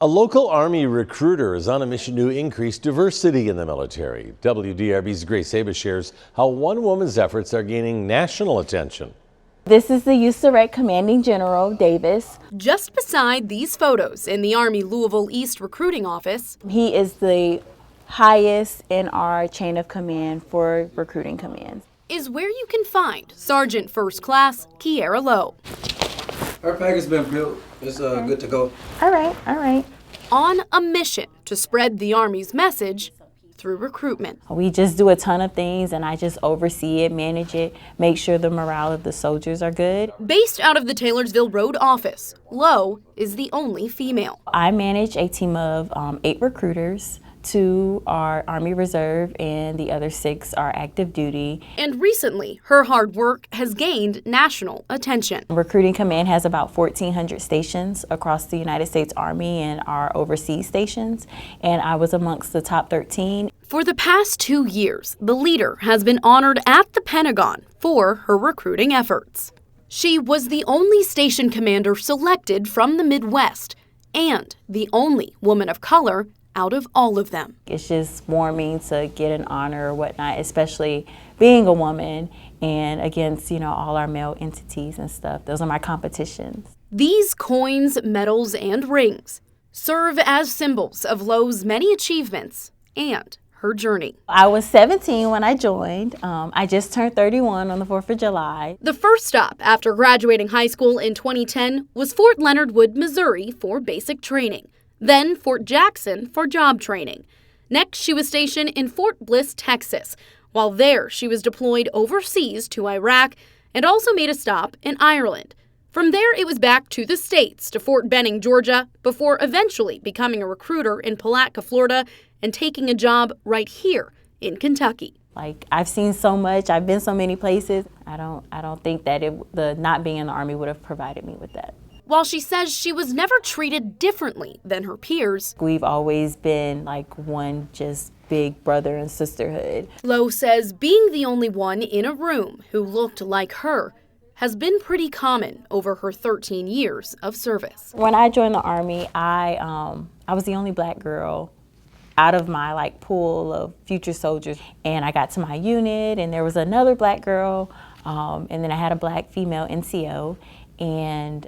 A local Army recruiter is on a mission to increase diversity in the military. WDRB's Grace Haba shares how one woman's efforts are gaining national attention. This is the Youth Select Commanding General Davis. Just beside these photos in the Army Louisville East recruiting office, He is the highest in our chain of command for recruiting commands. is where you can find Sergeant First Class Kiera Lowe. Our pack has been built. It's good to go. All right. On a mission to spread the Army's message through recruitment. We just do a ton of things, and I just oversee it, manage it, make sure the morale of the soldiers are good. Based out of the Taylorsville Road office, Lowe is the only female. I manage a team of 8 recruiters. 2 are Army Reserve, and the other 6 are active duty. And recently, her hard work has gained national attention. Recruiting Command has about 1,400 stations across the United States Army and our overseas stations, and I was amongst the top 13. For the past 2 years, the leader has been honored at the Pentagon for her recruiting efforts. She was the only station commander selected from the Midwest and the only woman of color out of all of them. It's just warming to get an honor or whatnot, especially being a woman and against, all our male entities and stuff. Those are my competitions. These coins, medals, and rings serve as symbols of Lowe's many achievements and her journey. I was 17 when I joined. I just turned 31 on the 4th of July. The first stop after graduating high school in 2010 was Fort Leonard Wood, Missouri for basic training. Then Fort Jackson for job training. Next, she was stationed in Fort Bliss, Texas. While there, she was deployed overseas to Iraq and also made a stop in Ireland. From there, it was back to the States to Fort Benning, Georgia, before eventually becoming a recruiter in Palatka, Florida, and taking a job right here in Kentucky. I've seen so much, I've been so many places. I don't think that the not being in the Army would have provided me with that. While she says she was never treated differently than her peers, we've always been like one just big brother and sisterhood. Lowe says being the only one in a room who looked like her has been pretty common over her 13 years of service. When I joined the Army, I was the only black girl out of my pool of future soldiers. And I got to my unit and there was another black girl, and then I had a black female NCO. And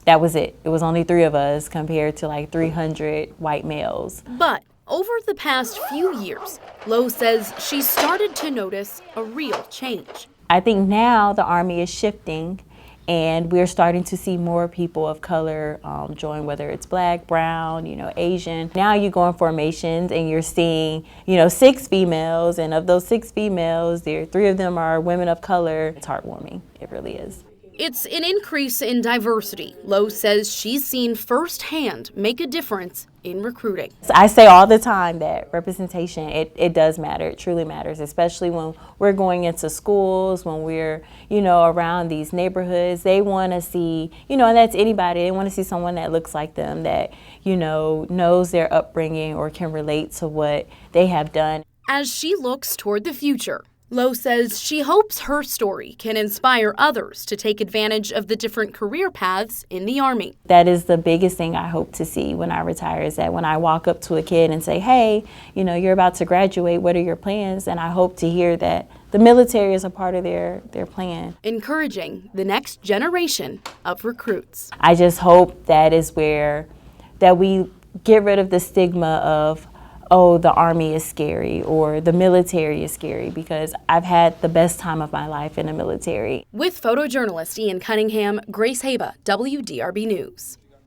that was it. It was only 3 of us compared to 300 white males. But over the past few years, Lowe says she started to notice a real change. I think now the Army is shifting and we're starting to see more people of color join, whether it's black, brown, Asian. Now you go in formations and you're seeing, 6 females, and of those 6 females, 3 of them are women of color. It's heartwarming. It really is. It's an increase in diversity. Lowe says she's seen firsthand make a difference in recruiting. I say all the time that representation, it does matter. It truly matters, especially when we're going into schools, when we're, around these neighborhoods. They want to see, and that's anybody. They want to see someone that looks like them, that, knows their upbringing or can relate to what they have done. As she looks toward the future, Lowe says she hopes her story can inspire others to take advantage of the different career paths in the Army. That is the biggest thing I hope to see when I retire, is that when I walk up to a kid and say, hey, you're about to graduate, what are your plans? And I hope to hear that the military is a part of their plan. Encouraging the next generation of recruits. I just hope that is where that we get rid of the stigma of, oh, the Army is scary or the military is scary, because I've had the best time of my life in the military. With photojournalist Ian Cunningham, Grace Haba, WDRB News.